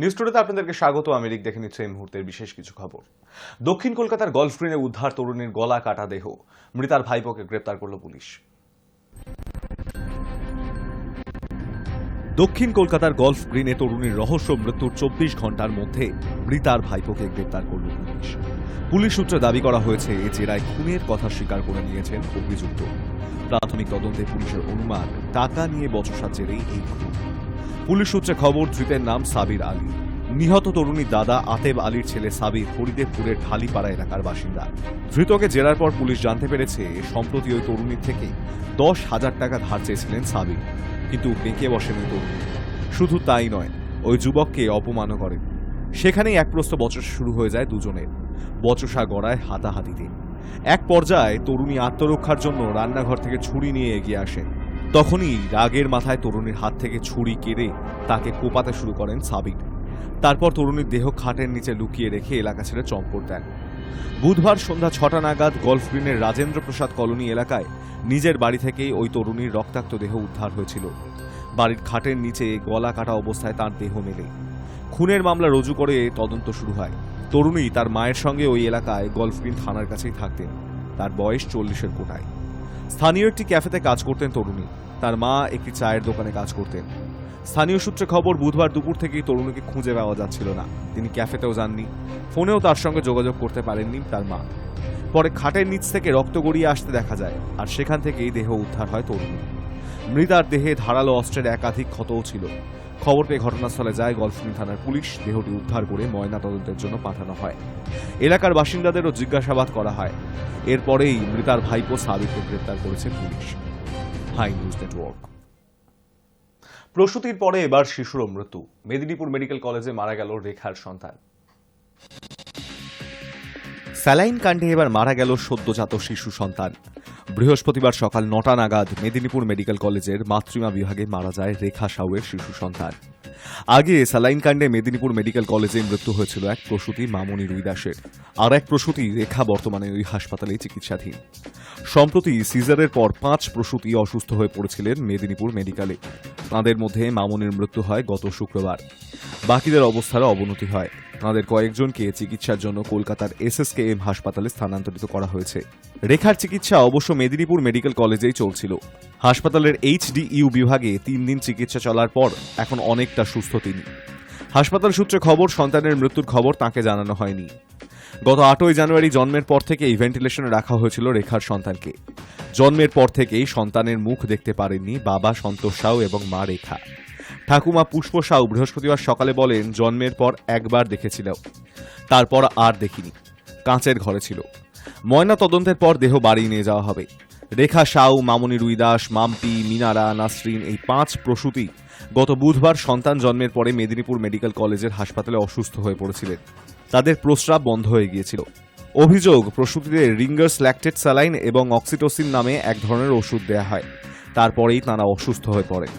News টুডেতে আপনাদেরকে স্বাগত। আমি রিক, দেখে নিচ্ছে এই মুহূর্তের বিশেষ কিছু খবর। দক্ষিণ কলকাতার গলফ গ্রিনে উদ্ধার তরুণীর গলা কাটা দেহ, মৃতার ভাইপোকে গ্রেপ্তার করল পুলিশ। দক্ষিণ কলকাতার গলফ গ্রিনে তরুণীর রহস্য মৃত্যুর 24 ঘন্টার মধ্যে মৃতার ভাইপোকে গ্রেপ্তার করল পুলিশ। পুলিশ সূত্রে দাবি করা হয়েছে, জেরায় খুনের কথা স্বীকার করে নিয়েছেন অভিযুক্ত। প্রাথমিক তদন্তে পুলিশের অনুমান, টাকা নিয়ে বচসার জেরেই এই খুন। পুলিশ সূত্রে খবর, ধৃতের নাম সাবির আলী। নিহত তরুণীর দাদা আতেব আলীর ছেলে সাবির হরিদেবপুরের ঢালিপাড়া এলাকার বাসিন্দা। ধৃতকে জেরার পর পুলিশ জানতে পেরেছে, সম্প্রতি ওই তরুণীর থেকে 10,000 টাকা ধার চেয়েছিলেন সাবির, কিন্তু বেঁকে বসেন ওই তরুণী। শুধু তাই নয়, ওই যুবককে অপমানও করেন। সেখানেই একপ্রস্ত বচসা শুরু হয়ে যায় দুজনের। বচসা গড়ায় হাতাহাতিতে। এক পর্যায়ে তরুণী আত্মরক্ষার জন্য রান্নাঘর থেকে ছুরি নিয়ে এগিয়ে আসেন। তখনই রাগের মাথায় তরুণীর হাত থেকে ছুরি কেড়ে তাকে কোপাতে শুরু করেন সাবির। তারপর তরুণীর দেহ খাটের নিচে লুকিয়ে রেখে এলাকা ছেড়ে চম্পট দেন। বুধবার সন্ধ্যা 6টা নাগাদ গলফ গ্রিনের রাজেন্দ্র প্রসাদ কলোনি এলাকায় নিজের বাড়ি থেকেই ওই তরুণীর রক্তাক্ত দেহ উদ্ধার হয়েছিল। বাড়ির খাটের নিচে গলা কাটা অবস্থায় তার দেহ মেলে। খুনের মামলা রুজু করে তদন্ত শুরু হয়। তরুণী তার মায়ের সঙ্গে ওই এলাকায় গলফ গ্রিন থানার কাছেই থাকতেন। তার বয়স 40-এর কোটায়। স্থানীয় একটি ক্যাফেতে কাজ করতেন তরুণী। তার মা একটি চায়ের দোকানে কাজ করতেন। স্থানীয় সূত্রে খবর, বুধবার দুপুর থেকেই তরুণীকে খুঁজে পাওয়া যাচ্ছিল না। তিনি ক্যাফেতেও যাননি, ফোনেও তার সঙ্গে যোগাযোগ করতে পারেননি তার মা। পরে খাটের নিচ থেকে রক্ত গড়িয়ে আসতে দেখা যায়, আর সেখান থেকেই দেহ উদ্ধার হয় তরুণী। মৃতার দেহে ধারালো অস্ত্রের একাধিক ক্ষতও ছিল। খবর পেয়ে ঘটনাস্থলে যায় গলফগ্রিন থানার পুলিশ। দেহটি উদ্ধার করে ময়না তদন্তের জন্য পাঠানো হয়। এলাকার বাসিন্দাদেরও জিজ্ঞাসাবাদ করা হয়। এরপরেই মৃতার ভাইপো সাবিরকে গ্রেপ্তার করেছে পুলিশ। Hi news network. প্রসূতির পরে এবার শিশুরও মৃত্যু। মেদিনীপুর মেডিকেল কলেজে মারা গেল রেখার সন্তান। স্যালাইন কাণ্ডে এবার মারা গেল সদ্যজাত শিশু সন্তান। বৃহস্পতিবার সকাল 9টা নাগাদ মেদিনীপুর মেডিকেল কলেজের মাতৃমা বিভাগে মারা যায় রেখা সাউয়ের শিশু সন্তান। আগে স্যালাইন কাণ্ডে মেদিনীপুর মেডিকেল কলেজে মৃত্যু হয়েছিল এক প্রসূতি মামনি রুই দাসের। আর এক প্রসূতি রেখা বর্তমানে ওই হাসপাতালে চিকিৎসাধীন। সম্প্রতি সিজারের পর 5 প্রসূতি অসুস্থ হয়ে পড়েছিলেন মেদিনীপুর মেডিকেলে। তাঁদের মধ্যে মামনির মৃত্যু হয় গত শুক্রবার। বাকিদের অবস্থারও অবনতি হয়। তাঁদের কয়েকজনকে চিকিৎসার জন্য কলকাতার SSKM হাসপাতালে স্থানান্তরিত করা হয়েছে। রেখার চিকিৎসা অবশ্য মেদিনীপুর মেডিকেল কলেজেই চলছিল। হাসপাতালের HDU বিভাগে 3 দিন চিকিৎসা চলার পর এখন অনেকটা সুস্থ তিনি। হাসপাতাল সূত্রে খবর, সন্তানের মৃত্যুর খবর তাঁকে জানানো হয়নি। গত 8ই জানুয়ারি জন্মের পর থেকেই ভেন্টিলেশনে রাখা হয়েছিল রেখার সন্তানকে। জন্মের পর থেকেই সন্তানের মুখ দেখতে পারেননি বাবা সন্তোষ সাউ এবং মা রেখা। ঠাকুমা পুষ্প সাউ বৃহস্পতিবার সকালে বলেন, জন্মের পর একবার দেখেছিল, তারপর আর দেখিনি। কাঁচের ঘরে ছিল। ময়না তদন্তের পর দেহ বাড়ি নিয়ে যাওয়া হবে। রেখা সাউ, মামনি রুই দাস, মাম্পি, মিনারা, নাসরিন এই 5 প্রসূতি গত বুধবার সন্তান জন্মের পরে মেদিনীপুর মেডিকেল কলেজের হাসপাতালে অসুস্থ হয়ে পড়েছিলেন। তাদের প্রস্রাব বন্ধ হয়ে গিয়েছিল। অভিযোগ, প্রসূতিদের রিঙ্গার্স ল্যাকটেট স্যালাইন এবং অক্সিটোসিন নামে এক ধরনের ওষুধ দেয়া হয়। তারপরেই তাঁরা অসুস্থ হয়ে পড়ে।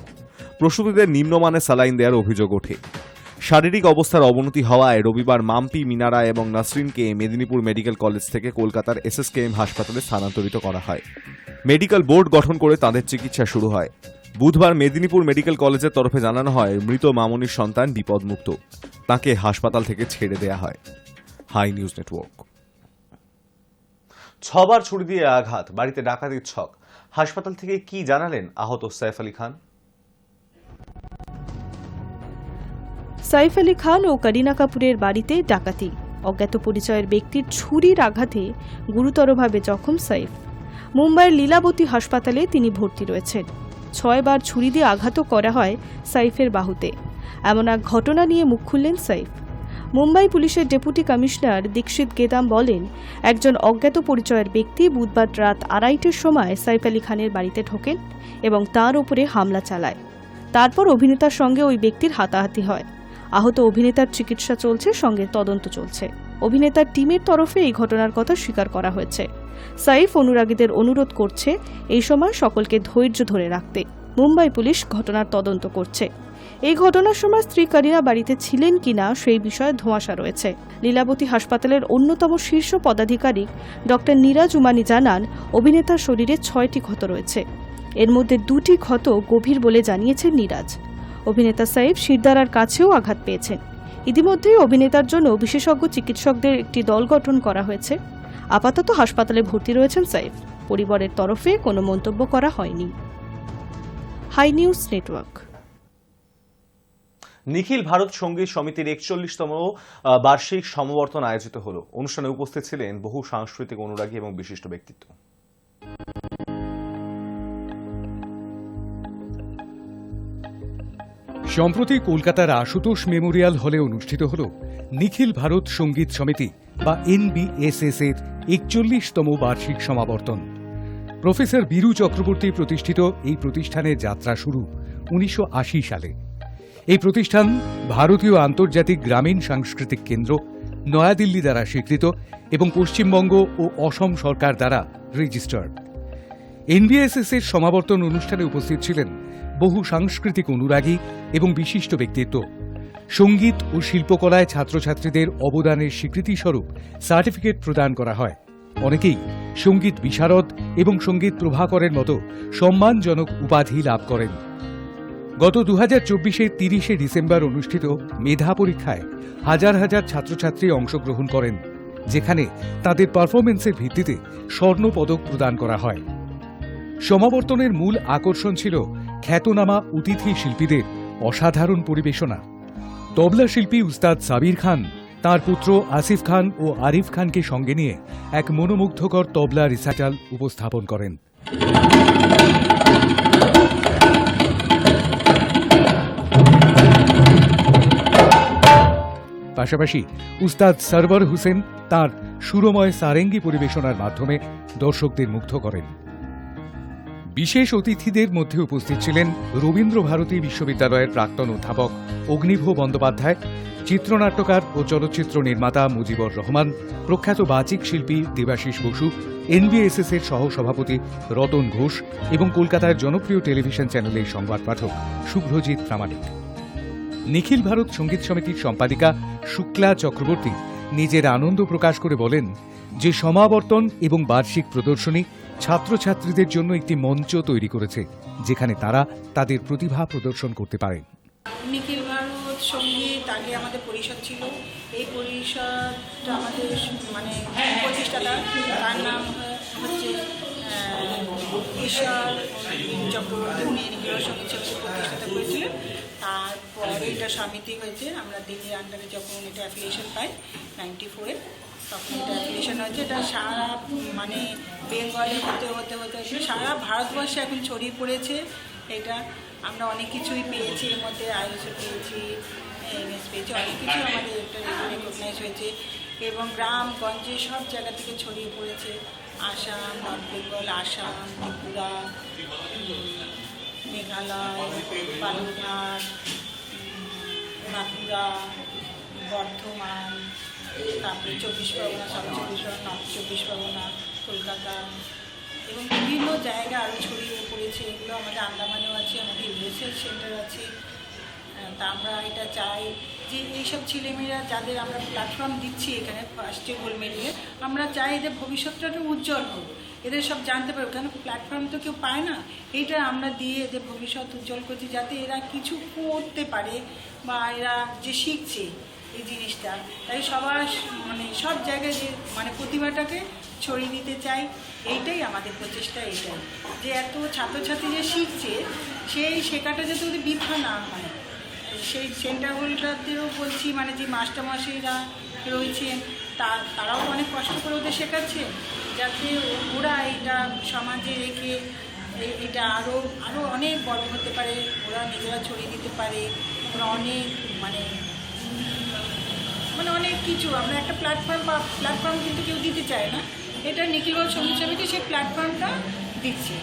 প্রসূতিদের নিম্নমানের স্যালাইন দেওয়ার অভিযোগ ওঠে। শারীরিক অবস্থার অবনতি হওয়ায় রবিবার মাম্পি, মিনারা এবং নাসরিনকে মেদিনীপুর মেডিকেল কলেজ থেকে কলকাতার SSKM হাসপাতালে স্থানান্তরিত করা হয়। মেডিকেল বোর্ড গঠন করে তাঁদের চিকিৎসা শুরু হয়। বুধবার মেদিনীপুর মেডিকেল কলেজের তরফে জানানো হয়, মৃত মামনির সন্তান বিপদমুক্ত। তাকে হাসপাতাল থেকে ছেড়ে দেয়া হয়। High news network. 6 বার ছুরি দিয়ে আঘাত, বাড়িতে ডাকাতির ছক। হাসপাতাল থেকে কি জানালেন আহত সাইফ আলী খান? সাইফ আলী খান ও করিনা কাপুরের বাড়িতে ডাকাতি। অজ্ঞাত পরিচয়ের ব্যক্তির ছুরির আঘাতে গুরুতরভাবে জখম সাইফ। মুম্বাইয়ের লীলাবতী হাসপাতালে তিনি ভর্তি রয়েছেন। 6 বার ছুরি দিয়ে আঘাতও করা হয় সাইফের বাহুতে। এমন এক ঘটনা নিয়ে মুখ খুললেন সাইফ। মুম্বাই পুলিশের ডেপুটি কমিশনার দীক্ষিত গেদাম বলেন, একজন অজ্ঞাত পরিচয়ের ব্যক্তি বুধবার রাত 2:30টার সময় সাইফ আলী খানের বাড়িতে ঢোকেন এবং তার উপরে হামলা চালায়। তারপর অভিনেতার সঙ্গে ওই ব্যক্তির হাতাহাতি হয়। আহত অভিনেতার চিকিৎসা চলছে, সঙ্গে তদন্ত চলছে। অভিনেতার টিমের তরফে এই ঘটনার কথা স্বীকার করা হয়েছে। সাইফ অনুরাগীদের অনুরোধ করছে এই সময় সকলকে ধৈর্য ধরে রাখতে। মুম্বাই পুলিশ ঘটনার তদন্ত করছে। এই ঘটনার সময় স্ত্রী করিনা বাড়িতে ছিলেন কিনা সেই বিষয়ে ধোঁয়াশা রয়েছে। লীলাবতী হাসপাতালের অন্যতম শীর্ষ পদাধিকারিক ডক্টর নীরাজ উমানি জানান, অভিনেতার শরীরে 6টি ক্ষত রয়েছে। এর মধ্যে 2টি ক্ষত গভীর বলে জানিয়েছেন নীরাজ। অভিনেতা সাইফ শিরদাঁড়ার কাছেও আঘাত পেয়েছেন। ইতিমধ্যেই অভিনেতার জন্য বিশেষজ্ঞ চিকিৎসকদের একটি দল গঠন করা হয়েছে। আপাতত হাসপাতালে ভর্তি রয়েছেন সাইফ। পরিবারের তরফে কোনো মন্তব্য করা হয়নি। Hi news network. Nikhil Bharat Sangeet সমিতির ৪১তম বার্ষিক সমাবর্তন আয়োজিত হলো। অনুষ্ঠানে উপস্থিত ছিলেন বহু সাংস্কৃতিক অনুরাগী এবং বিশিষ্ট ব্যক্তিত্ব। সম্প্রতি কলকাতার আশুতোষ মেমোরিয়াল হলে অনুষ্ঠিত হল নিখিল ভারত সঙ্গীত সমিতি বা NBSS এর ৪১তম বার্ষিক সমাবর্তন। প্রফেসর বীরু চক্রবর্তী প্রতিষ্ঠিত এই প্রতিষ্ঠানের যাত্রা শুরু ১৯৮০ সালে। এই প্রতিষ্ঠান ভারতীয় আন্তর্জাতিক গ্রামীণ সাংস্কৃতিক কেন্দ্র, নয়াদিল্লি দ্বারা স্বীকৃত এবং পশ্চিমবঙ্গ ও অসম সরকার দ্বারা রেজিস্টার্ড। NBSS এর সমাবর্তন অনুষ্ঠানে উপস্থিত ছিলেন বহু সাংস্কৃতিক অনুরাগী এবং বিশিষ্ট ব্যক্তিত্ব। সঙ্গীত ও শিল্পকলায় ছাত্রছাত্রীদের অবদানের স্বীকৃতিস্বরূপ সার্টিফিকেট প্রদান করা হয়। অনেকেই সঙ্গীত বিশারদ এবং সঙ্গীত প্রভাকরের মতো সম্মানজনক উপাধি লাভ করেন। গত ২০২৪-এর ৩০শে ডিসেম্বর অনুষ্ঠিত মেধা পরীক্ষায় হাজার হাজার ছাত্রছাত্রী অংশগ্রহণ করেন, যেখানে তাদের পারফরমেন্সের ভিত্তিতে স্বর্ণপদক প্রদান করা হয়। সমাবর্তনের মূল আকর্ষণ ছিল খ্যাতনামা অতিথি শিল্পীদের অসাধারণ পরিবেশনা। তবলা শিল্পী উস্তাদ সাবির খান তাঁর পুত্র আসিফ খান ও আরিফ খানকে সঙ্গে নিয়ে এক মনোমুগ্ধকর তবলা রিসাইটাল উপস্থাপন করেন। পাশাপাশি উস্তাদ সরওয়ার হোসেন তাঁর সুরময় সারেঙ্গি পরিবেশনার মাধ্যমে দর্শকদের মুগ্ধ করেন। বিশেষ অতিথিদের মধ্যে উপস্থিত ছিলেন রবীন্দ্র ভারতী বিশ্ববিদ্যালয়ের প্রাক্তন অধ্যাপক অগ্নিভ বন্দ্যোপাধ্যায়, চিত্রনাট্যকার ও চলচ্চিত্র নির্মাতা মুজিবুর রহমান, প্রখ্যাত বাচিক শিল্পী দেবাশিস বসু, NBSS এর সহসভাপতি রতন ঘোষ এবং কলকাতার জনপ্রিয় টেলিভিশন চ্যানেলের সংবাদ পাঠক শুভ্রজিৎ প্রামাণিক। নিখিল ভারত সঙ্গীত সমিতির সম্পাদিকা শুক্লা চক্রবর্তী নিজের আনন্দ প্রকাশ করে বলেন যে সমাবর্তন এবং বার্ষিক প্রদর্শনী ছাত্রছাত্রীদের জন্য একটি মঞ্চ তৈরি করেছে, যেখানে তারা তাদের প্রতিভা প্রদর্শন করতে পারেন। নিখিল ভারত সঙ্গীত আগে আমাদের পরিষদ ছিল। এই পরিষদটা আমাদের প্রতিষ্ঠাতা, তার নাম হচ্ছে ঈশ্বর চক্রবর্তী। উনি নিখিল ভারত সঙ্গীত সমিতি প্রতিষ্ঠাতা করেছিলেন। তারপরে এটা সমিতি হয়েছে। আমরা দিল্লির আন্ডারে যখন এটা অ্যাফিলিয়েশন পাই 94-এ, তখন এটা অ্যাফিলিয়েশন হয়েছে। এটা সারা বেঙ্গলে হতে সারা ভারতবর্ষে এখন ছড়িয়ে পড়েছে। এটা আমরা অনেক কিছুই পেয়েছি, এর মধ্যে আইএসও পেয়েছি, এমএস পেয়েছি, অনেক কিছু আমাদের একটা রেকগনাইজ হয়েছে এবং গ্রামগঞ্জে সব জায়গা থেকে ছড়িয়ে পড়েছে। আসাম, নর্থ বেঙ্গল, আসাম, ত্রিপুরা, মেঘালয়, বালুরঘাট, বাঁকুড়া, বর্ধমান, তারপরে 24 পরগনা, সাউথ 24 পরগনা, নর্থ 24 পরগনা, কলকাতা এবং বিভিন্ন জায়গা আরও ছড়িয়ে পড়েছে। এগুলো আমাদের আন্দামানেও আছে, আমাদের রিসার্চ সেন্টার আছে। তা আমরা এটা চাই যে এইসব ছেলেমেয়েরা যাদের আমরা প্ল্যাটফর্ম দিচ্ছি এখানে ফার্স্টে গোল্ড মেডেলে, আমরা চাই এদের ভবিষ্যৎটা উজ্জ্বল হোক, এদের সব জানতে পারবে, কেন প্ল্যাটফর্ম তো কেউ পায় না। এইটা আমরা দিয়ে এদের ভবিষ্যৎ উজ্জ্বল করছি, যাতে এরা কিছু করতে পারে বা এরা যে শিখছে এই জিনিসটা, তাই সবার সব জায়গায় যে প্রতিভাটাকে ছড়িয়ে দিতে চাই। এইটাই আমাদের প্রচেষ্টা, এইটাই যে এত ছাত্রছাত্রী যে শিখছে সেই শেখাটা যাতে ওদের বৃথা না হয়। সেই সেন্টারগুলোদেরও বলছি, যে মাস্টারমশাইরা রয়েছেন তারাও অনেক কষ্ট করে ওদের শেখাচ্ছে, যাতে ওরা এটা সমাজে রেখে এটা আরও অনেক বড় হতে পারে, ওরা নিজেরা ছড়িয়ে দিতে পারে। ওরা অনেক অনেক কিছু আমরা একটা প্ল্যাটফর্ম কিন্তু কেউ দিতে চায় না। এটা নিখিল ভারত সঙ্গীত সমিতি সেই প্ল্যাটফর্মটা দিচ্ছে।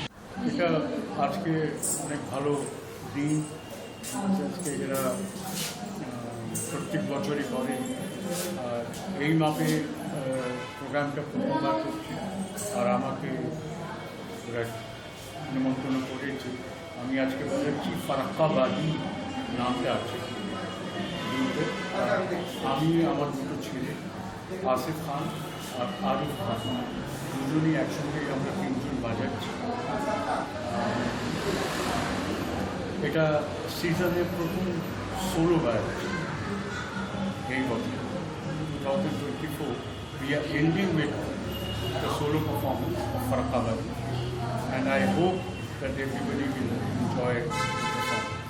এটা আজকে অনেক ভালো দিন, আজকে এরা প্রত্যেক বছরই করে। আর এই মাপে প্রোগ্রামটা প্রথমবার করছি, আর আমাকে ওরা নিমন্ত্রণ করেছে। আমি আজকে বলেছি ফারাক্কাবাদী নামটা আছে। আমি আমার দুটো ছেলে আসিফ খান আর আরিফ খান দুজনই একসঙ্গে আমরা 3 জন বাজাচ্ছি। এটা সিজনের প্রথম solo বাজাচ্ছি। 2024, we are ending with the solo performance of Farakavari, and I hope that everybody will enjoy the performance.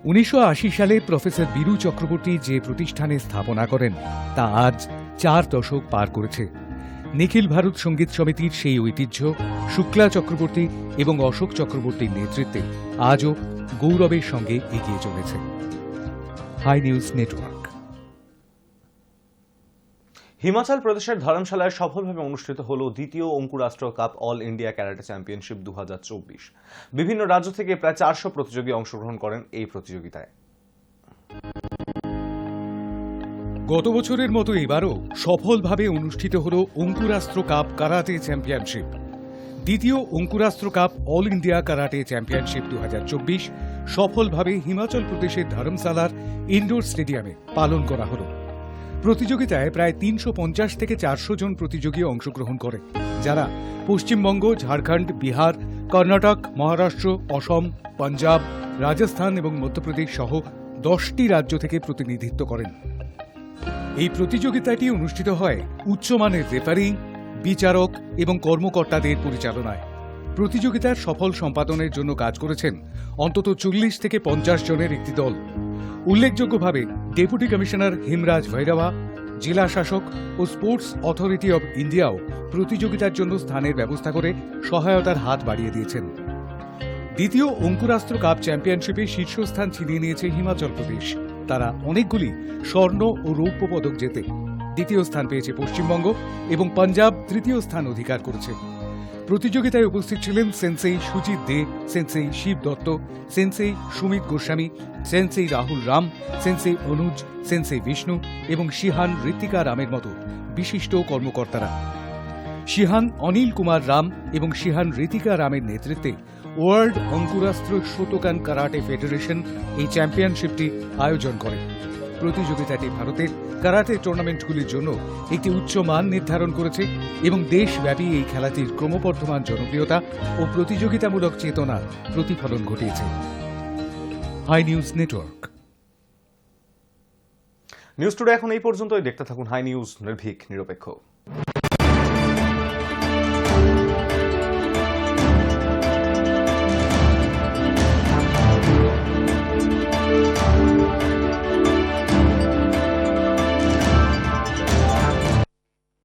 1980 সালে প্রফেসর বীরু চক্রবর্তী যে প্রতিষ্ঠানে স্থাপনা করেন তা আজ 4 দশক পার করেছে। নিখিল ভারত সঙ্গীত সমিতির সেই ঐতিহ্য শুক্লা চক্রবর্তী এবং অশোক চক্রবর্তীর নেতৃত্বে আজও গৌরবের সঙ্গে এগিয়ে চলেছে। High news network. হিমাচল প্রদেশের ধর্মশালায় সফলভাবে অনুষ্ঠিত হল দ্বিতীয় Ankurastra cup all India karate championship 2024। বিভিন্ন রাজ্য থেকে প্রায় 400 প্রতিযোগী অংশগ্রহণ করেন এই প্রতিযোগিতায়। গত বছরের মতো এবারও সফলভাবে অনুষ্ঠিত হল অঙ্কুরাস্ত্র কাপ কারাটে চ্যাম্পিয়নশিপ। দ্বিতীয় Ankurastra cup all India karate championship 2024 সফলভাবে হিমাচল প্রদেশের ধর্মশালার ইনডোর স্টেডিয়ামে পালন করা হল। প্রতিযোগিতায় প্রায় 350 থেকে 400 জন প্রতিযোগী অংশগ্রহণ করে, যারা পশ্চিমবঙ্গ, ঝাড়খণ্ড, বিহার, কর্ণাটক, মহারাষ্ট্র, অসম, পাঞ্জাব, রাজস্থান এবং মধ্যপ্রদেশ সহ 10টি রাজ্য থেকে প্রতিনিধিত্ব করেন। এই প্রতিযোগিতাটি অনুষ্ঠিত হয় উচ্চমানের রেফারিং, বিচারক এবং কর্মকর্তাদের পরিচালনায়। প্রতিযোগিতার সফল সম্পাদনের জন্য কাজ করেছেন অন্তত 40 থেকে 50 জনের একটি দল। উল্লেখযোগ্যভাবে ডেপুটি কমিশনার হিমরাজ ভৈরবা, জেলা শাসক ও স্পোর্টস অথরিটি অব ইন্ডিয়াও প্রতিযোগিতার জন্য স্থানের ব্যবস্থা করে সহায়তার হাত বাড়িয়ে দিয়েছেন। দ্বিতীয় অঙ্কুরাস্ত্র কাপ চ্যাম্পিয়নশিপে শীর্ষস্থান ছিনিয়ে নিয়েছে হিমাচল প্রদেশ। তারা অনেকগুলি স্বর্ণ ও রৌপ্য পদক জেতে দ্বিতীয় স্থান পেয়েছে পশ্চিমবঙ্গ এবং পাঞ্জাব তৃতীয় স্থান অধিকার করেছে। প্রতিযোগিতায় উপস্থিত ছিলেন সেন্সেই সুজিত দে, সেন্সেই শিব দত্ত, সেন্সেই সুমিত গোস্বামী, সেন্সেই রাহুল রাম, সেন্সেই অনুজ, সেন্সেই বিষ্ণু এবং শিহান ঋত্বিকা রামের মতো বিশিষ্ট কর্মকর্তারা। শিহান অনিল কুমার রাম এবং শিহান ঋতিকা রামের নেতৃত্বে ওয়ার্ল্ড অঙ্কুরাস্ত্র শোতোকান কারাটে ফেডারেশন এই চ্যাম্পিয়নশিপটি আয়োজন করে। প্রতিযোগিতাটি ভারতের কারাটে টুর্নামেন্টগুলির জন্য একটি উচ্চ মান নির্ধারণ করেছে এবং দেশব্যাপী এই খেলাটির ক্রমবর্ধমান জনপ্রিয়তা ও প্রতিযোগিতামূলক চেতনার প্রতিফলন ঘটিয়েছে। Hi news network. News today এখন এই পর্যন্তই। দেখতে থাকুন হাই নিউজ, নির্ভীক, নিরপেক্ষ।